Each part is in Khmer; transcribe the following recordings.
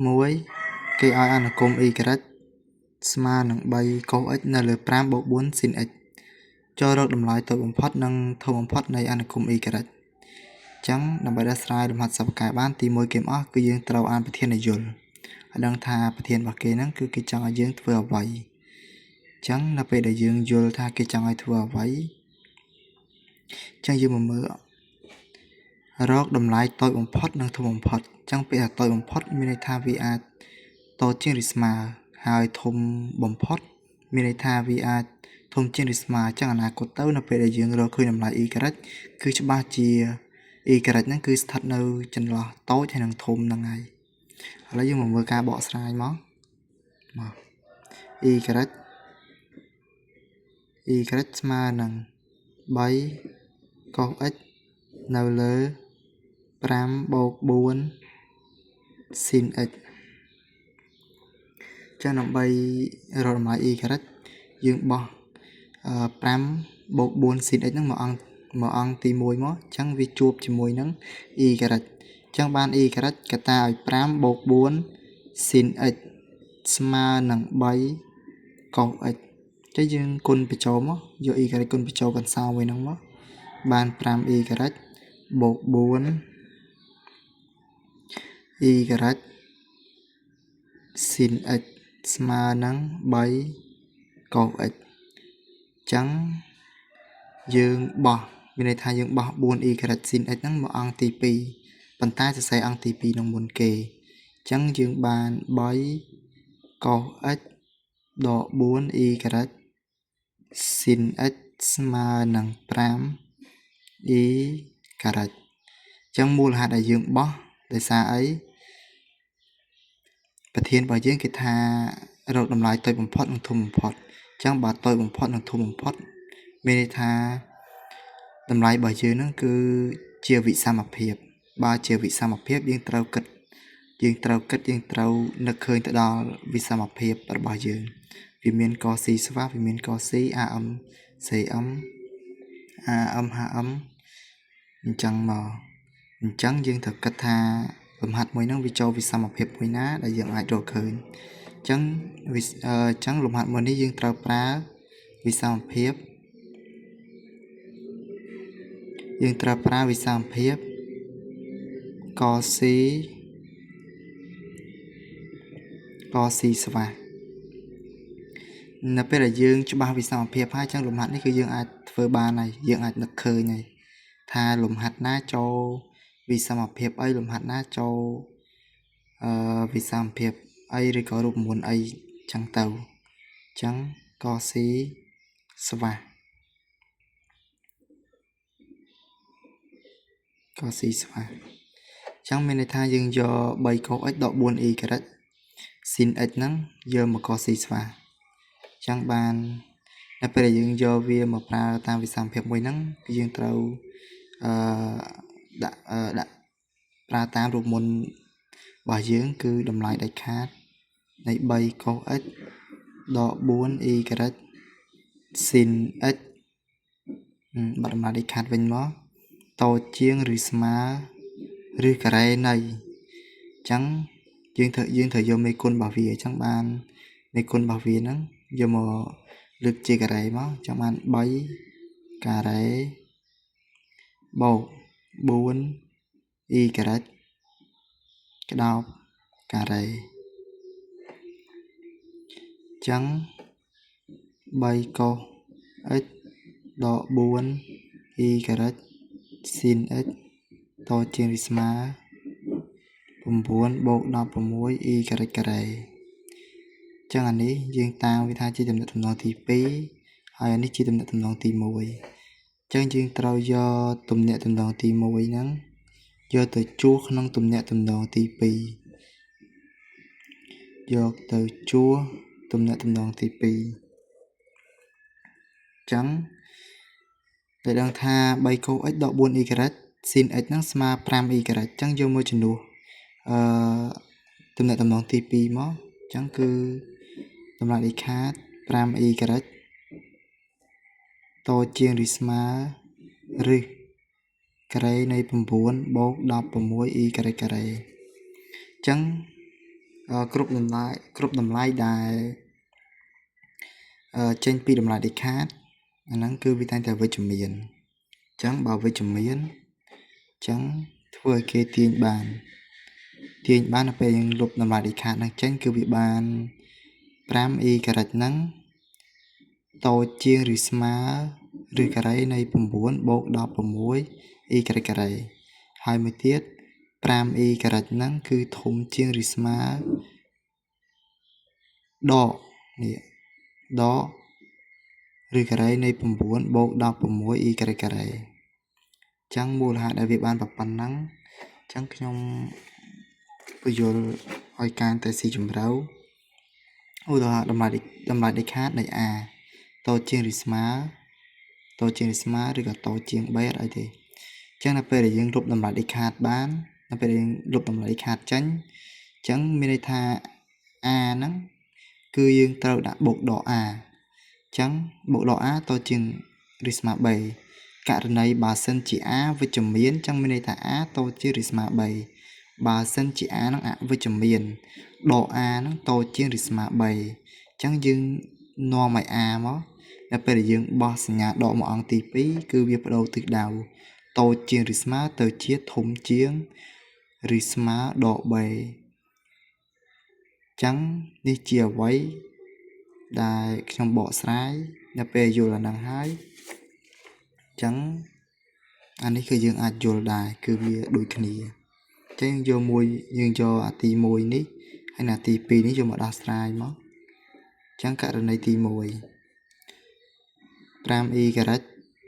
1គេឲ្យអនុគម y ស្មើនឹង 3 cos x នៅលើ 5 បូក 4 sin x ចូលរកតម្លៃតូចបំផុតនិងធំបំផុតនៃអនុគម y អញ្ចឹងដើម្បីដោះស្រាយលំហាត់សពកាយបានទី1គេមកអស់គឺយើងត្រូវអានប្រធានឲ្យយល់ឲ្យដឹងថាប្រធានរបស់គេហ្នឹងគឺគេចង់ឲ្យយើងធ្វើអ្វីអញ្ចឹងនៅពេលដែលយើងយល់ថាគេចង់ឲ្យធ្វើអ្វីអញ្ចឹងយើងមកមើលរកតម្លៃតូចបំផុតនិងធំបំផុតអញ្ចឹងពេលតូចបំផុតមានន័យថាវាអាចតូចជាងឬស្មើហើយធំបំផុតមានន័យថាវាអាចធំជាងឬស្មើអញ្ចឹងអនាគតទៅនៅពេលដែលយើងរកឃើញតម្លៃ y គឺច្បាស់ជា y ហ្នឹងគឺស្ថិតនៅចន្លោះតូចហើយនិងធំហ្នឹងហើយឥឡូវយើងមកមើលការបកស្រាយមក y ស្មើនឹង 3 cos x នៅលើ5បូក 4 sin x ចឹងដើម្បីរកតម្លៃ y យើងបោះ5បូក 4 sin x ហ្នឹងមកអង្គទី1មកអញ្ចឹងវាជួបជាមួយនឹង y អញ្ចឹងបាន y កតាឲ្យ5បូក 4 sin x ស្មើនឹង3 cos x ចឹងយើងគុណបញ្ចូលមកយក y គុណបញ្ចូលកន្សោមវិញហ្នឹងមកបាន 5y បូក 4y sin x ស្មើនឹង3 cos x ចឹងយើងបោះមានន័យថាយើងបោះ 4y sin x ហ្នឹងមកអង្គទី2ប៉ុន្តែសរសេរអង្គទី2នឹងមុនគេចឹងយើងបាន3 cos x ដក 4y sin x ស្មើនឹង 5y ចឹងមូលហេតុដែលយើងបោះដោយសារអីប្រធានរបស់យើងគេថារកតម្លៃតូចបំផុតនិងធំបំផុតអញ្ចឹងបើតូចបំផុតនិងធំបំផុតមានន័យថាតម្លៃរបស់យើងហ្នឹងគឺជាវិសមភាពបើជាវិសមភាពយើងត្រូវគិតយើងត្រូវនឹកឃើញទៅដល់វិសមភាពរបស់យើងវាមានក c ស្វះវាមានក c am cm am hm អញ្ចឹងមកអញ្ចឹងយើងត្រូវគិតថាលំហាត់មួយហ្នឹងវាចូលវិសមភាពមួយណាដែលយើងអាចរកឃើញអញ្ចឹងលំហាត់មួយនេះយើងត្រូវប្រើវិសមភាពក c ស្វះនៅពេលដែលយើងច្បាស់វិសមភាពហើយអញ្ចឹងលំហាត់នេះគឺយើងអាចធ្វើបានហើយយើងអាចនឹកឃើញហើយថាលំហាត់ណាចូលវិសមភាពអីលំហាត់ណាចូលវិសមភាពអីឬក៏រូបមន្តអីចឹងទៅអញ្ចឹងក c ស្វះអញ្ចឹងមានន័យថាយើងយក3 cos x ដក 4y sin x ហ្នឹងយកមកក c ស្វះអញ្ចឹងបាននៅពេលដែលយើងយកវាមកប្រើតាមវិសមភាពមួយហ្នឹងគឺយើងត្រូវដាក់ប្រើតាមរូបមន្តរបស់យើងគឺតម្លៃដាច់ខាតនៃ3 cos x ដក 4y sin x បាត់តម្លៃដាច់ខាតវិញមកតូចជាងឬស្មើឬការ៉េនៃអញ្ចឹងយើងត្រូវយកមេគុណរបស់វាអញ្ចឹងបានមេគុណរបស់វាហ្នឹងយកមកលើកជាការ៉េមកអញ្ចឹងបាន3ការ៉េបូក 4y ក្តោបការ៉េអញ្ចឹង3 cos x ដក 4y sin x តូចជាងឬស្មើ9បូក 16y ការ៉េចឹងអានេះយើងតាមវាថាជាទំនាក់ទំនងទី2ហើយអានេះជាទំនាក់ទំនងទី1ចឹងយើងត្រូវយកទំនាក់ទំនងទី1ហ្នឹងយកទៅជួសក្នុងទំនាក់ទំនងទី2យកទៅជួសទំនាក់ទំនងទី2ចឹងតែដឹងថា3 cos x ដក 4y sin x ហ្នឹងស្មើ 5y ចឹងយកមកជំនួសទំនាក់ទំនងទី2មកអញ្ចឹងគឺតម្លៃដាច់ខាត 5y តូចជាងឬស្មើឬការ៉េនៃ9បូក 16y ការ៉េអញ្ចឹង គ្រប់តម្លៃដែលចេញពីតម្លៃដីខាតអាហ្នឹងគឺវាតែងតែវិជ្ជមានអញ្ចឹងបើវិជ្ជមានអញ្ចឹងធ្វើឲ្យគេទាញបាននៅពេលយើងលុបតម្លៃដីខាតហ្នឹងចេញគឺវាបាន5eការ៉ិតហ្នឹងតូចជាងឬស្មើឬការ៉េនៃ9បូក16eការ៉េហើយមួយទៀត 5eការ៉ិតហ្នឹងគឺធំជាងឬស្មើដកនេះដកឬការ៉េនៃ9បូក16eការ៉េអញ្ចឹងមូលហេតុដែលវាបានប៉ុណ្ណឹងអញ្ចឹងខ្ញុំបញ្យល់ឲ្យកាន់តែស៊ីជម្រៅឧទាហរណ៍តម្លៃដីខាតនៃ a តូចជាងឬស្មើឬក៏តូចជាង b អត់អីទេអញ្ចឹងនៅពេលដែលយើងលុបតម្លៃដីខាតបាននៅពេលដែលយើងលុបតម្លៃដីខាតចេញអញ្ចឹងមានន័យថា a ហ្នឹងគឺយើងត្រូវដាក់បូកដក a អញ្ចឹងបូកដក a តូចជាងឬស្មើ b ករណីបើសិនជា a វិជ្ជមានអញ្ចឹងមានន័យថា a តូចជាងឬស្មើ b បើសិនជា a ហ្នឹងអវិជ្ជមានដក a ហ្នឹងតូចជាងឬស្មើ 3 អញ្ចឹងយើងនាំឲ្យ a មកដល់ពេលដែលយើងបោះសញ្ញាដកមកអង្គទី2គឺវាបដូរទិសដៅតូចជាងឬស្មើទៅជាធំជាងឬស្មើដក 3 អញ្ចឹងនេះជាអ្វីដែលខ្ញុំបកស្រាយដល់ពេលយល់អាហ្នឹងហើយអញ្ចឹងអានេះគឺយើងអាចយល់ដែរគឺវាដូចគ្នាចឹងយើងយកអាទី1នេះហើយអាទី2នេះយកមកដោះស្រាយមកចឹងករណីទី1 5e ការ៉ិត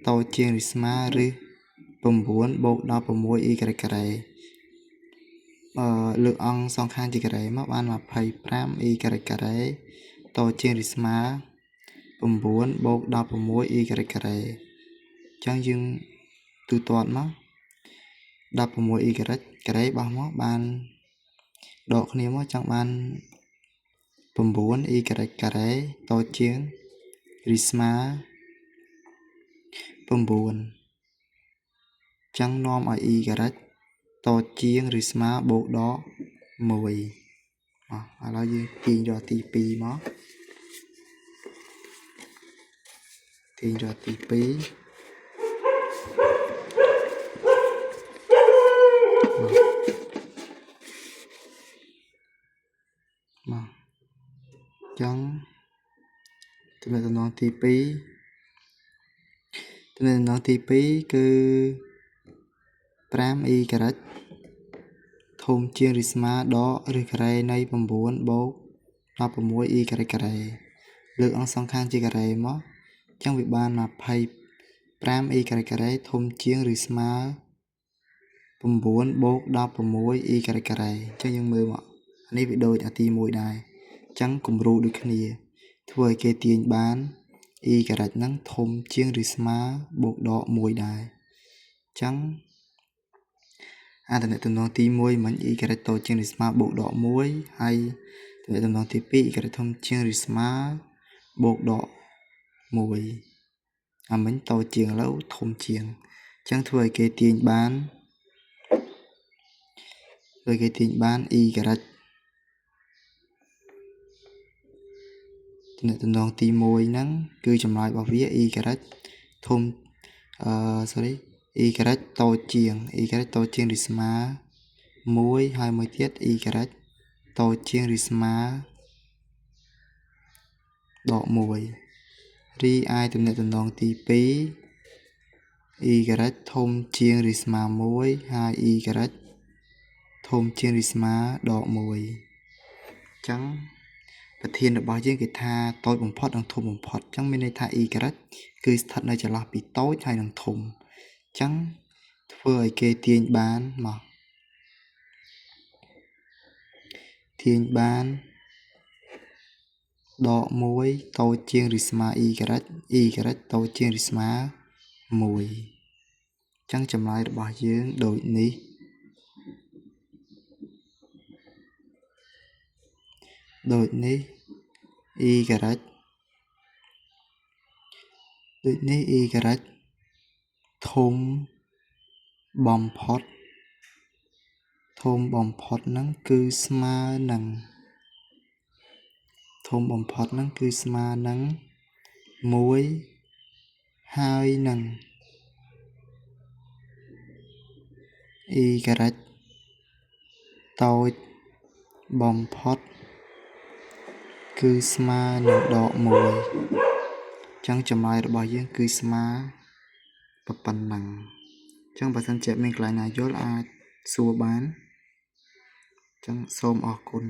តូចជាងឬស្មើឬ9បូក16e ការ៉េលើកអង្គសងខាងជាការ៉េមកបាន 25e ការ៉េតូចជាងឬស្មើ9បូក16e ការ៉េចឹងយើងទូទាត់មក 16e ការ៉េបោះមកបានដកគ្នាមកចង់បាន 9e ការ៉េតូចជាងឬស្មើ 9ចឹងនាំឲ្យ e ការ៉ិតតូចជាងឬស្មើបូកដក 1 ឥឡូវយើងទាញរកទី2មកទាញរកទី2មកចឹងទំនាក់ទំនងទី2គឺ 5e ការ៉ិតធំជាងឬស្មើដកឬការ៉េនៃ9បូក 16e ការ៉េលើកអង្គសងខាងជាការ៉េមកចឹងវាបាន 25e ការ៉េធំជាងឬស្មើ9បូក 16e ការ៉េចឹងយើងមើលមកអានេះវាដូចអាទី1ដែរចឹងគំរូដូចគ្នាធ្វើឲ្យគេទាញបាន e ការ៉ិតហ្នឹងធំជាងឬស្មើបូកដក 1 ដែរចឹងទំនាក់ទំនងទី1មិញ e ការ៉ិតតូចជាងឬស្មើបូកដក 1 ហើយទំនាក់ទំនងទី2 e ការ៉ិតធំជាងឬស្មើបូកដក 1 អាមិញតូចជាងឥឡូវធំជាងអញ្ចឹងធ្វើឲ្យគេទាញបាន e ការ៉ិតទំនាក់ទំនងទី1ហ្នឹងគឺចម្លើយរបស់វា e ការ៉ិតធំe ការ៉ិតតូចជាងឬស្មើ 1 ហើយមួយទៀត e ការ៉ិតតូចជាងឬស្មើដក 1 រីឯទំនាក់ទំនងទី2 e ការ៉ិតធំជាងឬស្មើ1ហើយ e ការ៉ិតធំជាងឬស្មើដក 1 អញ្ចឹងប្រធានរបស់យើងគេថាតូចបំផុតនិងធំបំផុតអញ្ចឹងមានន័យថា e ការ៉ិតគឺស្ថិតនៅចន្លោះពីតូចហើយនិងធំអញ្ចឹងធ្វើឲ្យគេទាញបានមកទាញបានដក 1 តូចជាងឬស្មើ e ការ៉ិតតូចជាងឬស្មើ 1 អញ្ចឹងចម្លើយរបស់យើងដូចនេះe ការ៉ិតធំបំផុតហ្នឹងគឺស្មើនឹង ធំបំផុតហ្នឹងគឺស្មើនឹង1ហើយនឹង y តូចបំផុតគឺស្មើនឹងដក1អញ្ចឹងចម្លើយរបស់យើងគឺស្មើប៉ុណ្ណឹងអញ្ចឹងបើសិនជាមានកន្លែងណាយល់អាចសួរបានអញ្ចឹងសូមអរគុណ